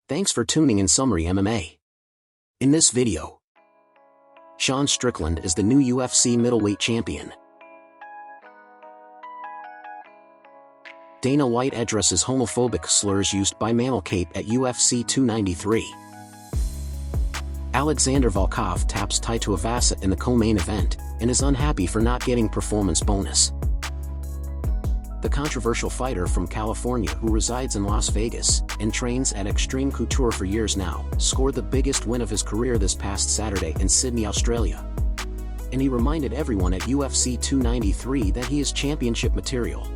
Thanks for tuning in Summary MMA. In this video, Sean Strickland is the new UFC Middleweight Champion. Dana White addresses homophobic slurs used by Manel Kape at UFC 293. Alexander Volkov taps Tai Tuavasa in the co-main event and is unhappy for not getting performance bonus. The controversial fighter from California who resides in Las Vegas and trains at Extreme Couture for years now, scored the biggest win of his career this past Saturday in Sydney, Australia. And he reminded everyone at UFC 293 that he is championship material.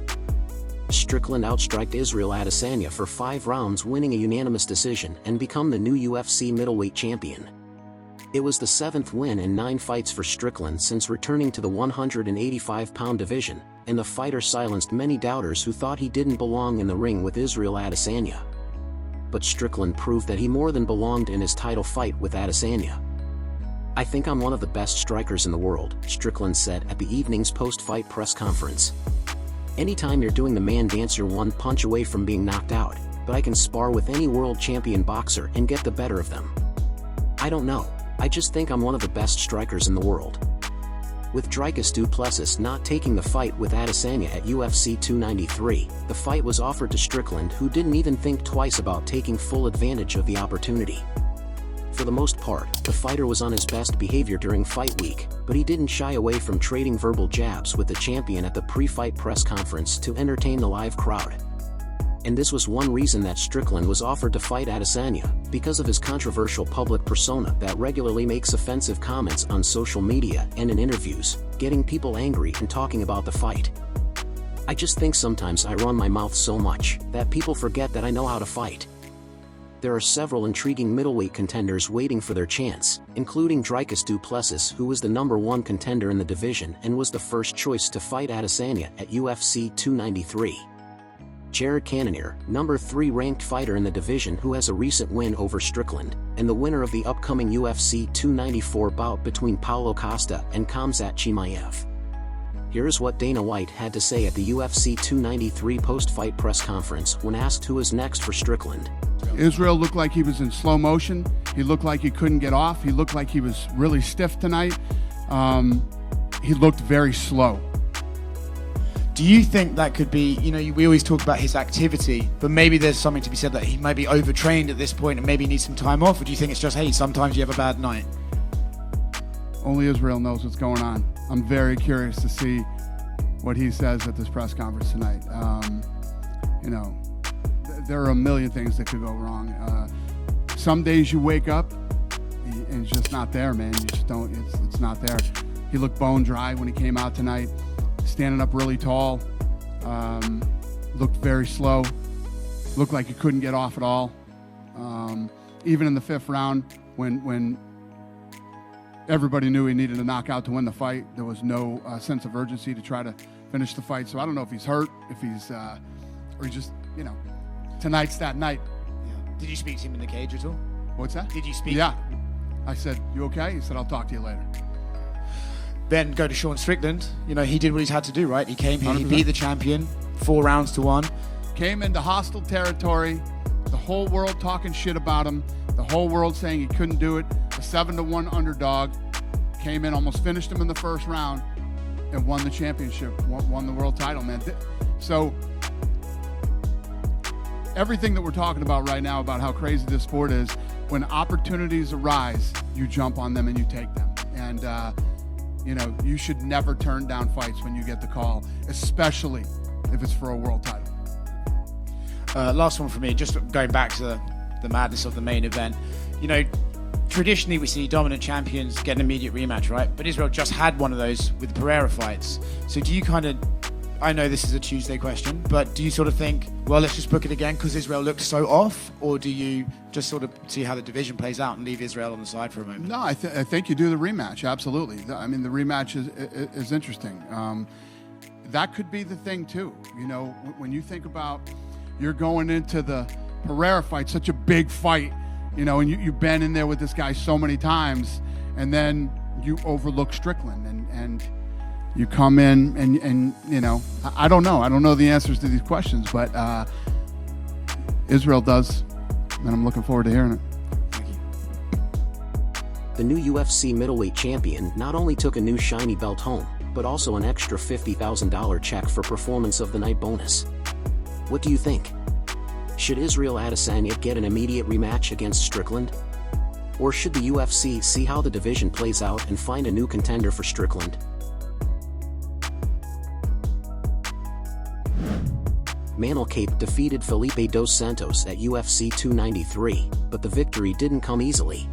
Strickland outstriked Israel Adesanya for 5 rounds, winning a unanimous decision and become the new UFC Middleweight Champion. It was the 7th win in 9 fights for Strickland since returning to the 185-pound division, and the fighter silenced many doubters who thought he didn't belong in the ring with Israel Adesanya. But Strickland proved that he more than belonged in his title fight with Adesanya. "I think I'm one of the best strikers in the world," Strickland said at the evening's post-fight press conference. "Anytime you're doing the man dance, you're one punch away from being knocked out, but I can spar with any world champion boxer and get the better of them. I don't know, I just think I'm one of the best strikers in the world." With Dricus du Plessis not taking the fight with Adesanya at UFC 293, the fight was offered to Strickland, who didn't even think twice about taking full advantage of the opportunity. For the most part, the fighter was on his best behavior during fight week, but he didn't shy away from trading verbal jabs with the champion at the pre-fight press conference to entertain the live crowd. And this was one reason that Strickland was offered to fight Adesanya, because of his controversial public persona that regularly makes offensive comments on social media and in interviews, getting people angry and talking about the fight. "I just think sometimes I run my mouth so much that people forget that I know how to fight." There are several intriguing middleweight contenders waiting for their chance, including Dricus du Plessis, who was the #1 contender in the division and was the first choice to fight Adesanya at UFC 293. Jared Cannonier, #3 ranked fighter in the division who has a recent win over Strickland, and the winner of the upcoming UFC 294 bout between Paulo Costa and Khamzat Chimaev. Here's what Dana White had to say at the UFC 293 post-fight press conference when asked who is next for Strickland. Israel looked like he was in slow motion. He looked like he couldn't get off. He looked like he was really stiff tonight. He looked very slow. Do you think that could be, we always talk about his activity, but maybe there's something to be said that he might be overtrained at this point and maybe needs some time off? Or do you think it's just, hey, sometimes you have a bad night? Only Israel knows what's going on. I'm very curious to see what he says at this press conference tonight. There are a million things that could go wrong. Some days you wake up and it's just not there, man. You just don't, it's not there. He looked bone dry when he came out tonight, standing up really tall, looked very slow, looked like he couldn't get off at all. Even in the 5th round, when everybody knew he needed a knockout to win the fight, there was no sense of urgency to try to finish the fight. So I don't know if he's hurt, if he's, or he just, tonight's that night. Yeah. Did you speak to him in the cage at all? What's that? Did you speak? Yeah. I said, "You okay?" He said, "I'll talk to you later." Then go to Sean Strickland. He did what he's had to do, right? He came here, 100%. he beat the champion, 4 rounds to 1. Came into hostile territory, the whole world talking shit about him, the whole world saying he couldn't do it, a 7-1 underdog, came in, almost finished him in the 1st round, and won the championship, won the world title, man. So everything that we're talking about right now about how crazy this sport is, when opportunities arise, you jump on them and you take them. And, you should never turn down fights when you get the call, especially if it's for a world title. Last one for me, just going back to the madness of the main event. Traditionally we see dominant champions get an immediate rematch, right? But Israel just had one of those with the Pereira fights. So do you I know this is a Tuesday question, but do you sort of think, well, let's just book it again because Israel looked so off? Or do you just sort of see how the division plays out and leave Israel on the side for a moment? No, I think you do the rematch, absolutely. The rematch is interesting. That could be the thing, too. When you think about you're going into the Pereira fight, such a big fight, and you've been in there with this guy so many times, and then you overlook Strickland, and you come in and I don't know the answers to these questions, but Israel does and I'm looking forward to hearing it. Thank you. The new UFC Middleweight Champion not only took a new shiny belt home, but also an extra $50,000 check for Performance of the Night bonus. What do you think? Should Israel Adesanya get an immediate rematch against Strickland? Or should the UFC see how the division plays out and find a new contender for Strickland? Manel Kape defeated Felipe dos Santos at UFC 293, but the victory didn't come easily.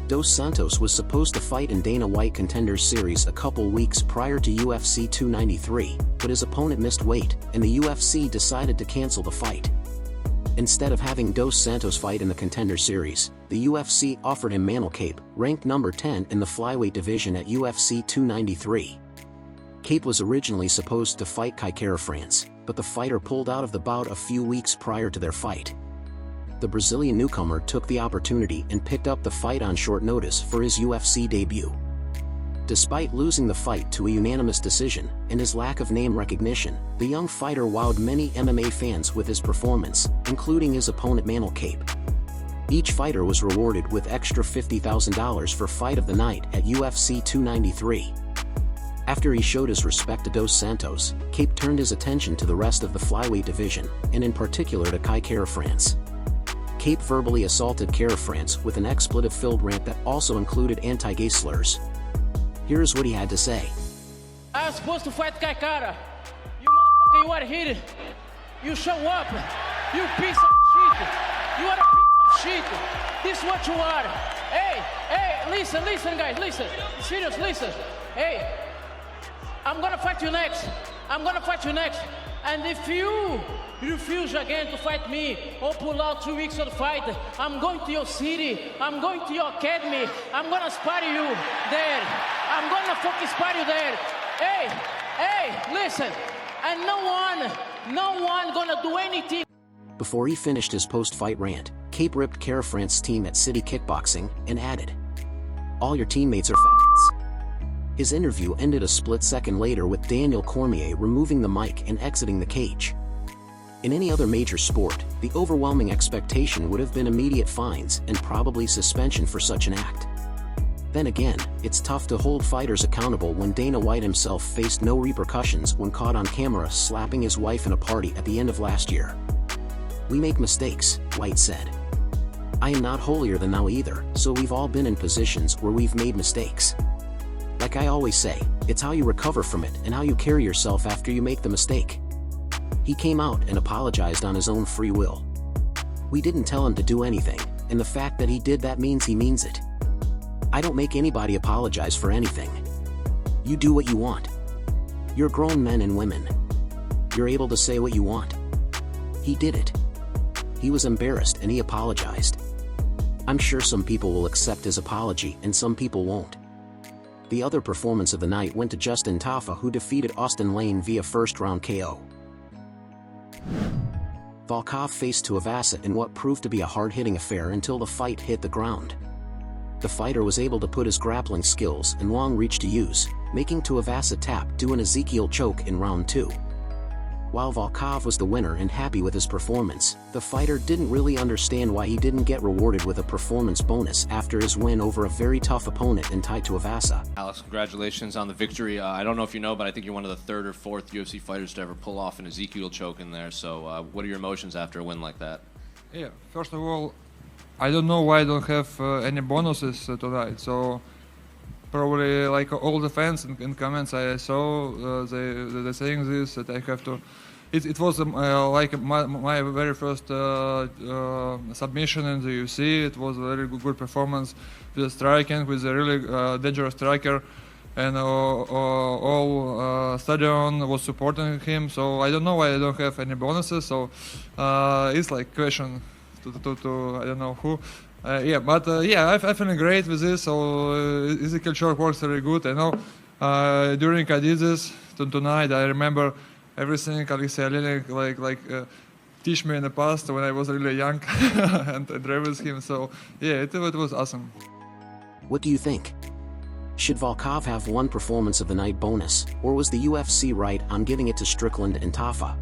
Dos Santos was supposed to fight in Dana White Contenders Series a couple weeks prior to UFC 293, but his opponent missed weight, and the UFC decided to cancel the fight. Instead of having Dos Santos fight in the Contender Series, the UFC offered him Manel Kape, ranked number 10 in the flyweight division at UFC 293. Kape was originally supposed to fight Kai France, but the fighter pulled out of the bout a few weeks prior to their fight. The Brazilian newcomer took the opportunity and picked up the fight on short notice for his UFC debut. Despite losing the fight to a unanimous decision and his lack of name recognition, the young fighter wowed many MMA fans with his performance, including his opponent Manel Kape. Each fighter was rewarded with extra $50,000 for Fight of the Night at UFC 293. After he showed his respect to Dos Santos, Kape turned his attention to the rest of the flyweight division, and in particular to Kai France. Kape verbally assaulted France with an expletive-filled rant that also included anti-gay slurs. Here's what he had to say. I was supposed to fight Kai. You motherfucker, you are here. You show up. You piece of shit. You are a piece of shit. This is what you are. Hey, listen, guys, listen. Serious, listen. Hey, I'm gonna fight you next. And if you refuse again to fight me or pull out 2 weeks of the fight, I'm going to your city, I'm going to your academy, I'm gonna spar you there. I'm gonna fucking spar you there. Hey, listen. And no one gonna do anything. Before he finished his post-fight rant, Kape ripped France's team at City Kickboxing and added, "All your teammates are faggots." His interview ended a split second later with Daniel Cormier removing the mic and exiting the cage. In any other major sport, the overwhelming expectation would have been immediate fines and probably suspension for such an act. Then again, it's tough to hold fighters accountable when Dana White himself faced no repercussions when caught on camera slapping his wife in a party at the end of last year. "We make mistakes," White said. "I am not holier than thou either, so we've all been in positions where we've made mistakes. Like I always say, it's how you recover from it and how you carry yourself after you make the mistake." He came out and apologized on his own free will. "We didn't tell him to do anything, and the fact that he did that means he means it. I don't make anybody apologize for anything. You do what you want. You're grown men and women. You're able to say what you want." He did it. He was embarrassed and he apologized. I'm sure some people will accept his apology and some people won't. The other performance of the night went to Justin Tafa, who defeated Austin Lane via first-round KO. Volkov faced Tuavasa in what proved to be a hard-hitting affair until the fight hit the ground. The fighter was able to put his grappling skills and long reach to use, making Tuavasa tap to an Ezekiel choke in round 2. While Volkov was the winner and happy with his performance, the fighter didn't really understand why he didn't get rewarded with a performance bonus after his win over a very tough opponent in Tai Tuavasa. Alex, congratulations on the victory. I don't know if you know, but I think you're one of the third or fourth UFC fighters to ever pull off an Ezekiel choke in there. So what are your emotions after a win like that? Yeah, first of all, I don't know why I don't have any bonuses tonight. So probably like all the fans in comments I saw, they're saying this, that I have to. It was like my very first submission in the UFC. It was a very good performance with striking, with a really dangerous striker, and all stadion was supporting him. So I don't know why I don't have any bonuses. So it's like question to I don't know who. I'm feeling great with this. So Ezekiel choke works very good. I know during I did this tonight, I remember everything Alexei Olenek teach me in the past when I was really young and I with him. So yeah, it was awesome. What do you think? Should Volkov have one performance of the night bonus, or was the UFC right on giving it to Strickland and Tafa?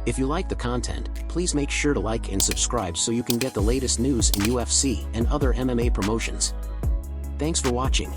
If you like the content, please make sure to like and subscribe so you can get the latest news in UFC and other MMA promotions. Thanks for watching.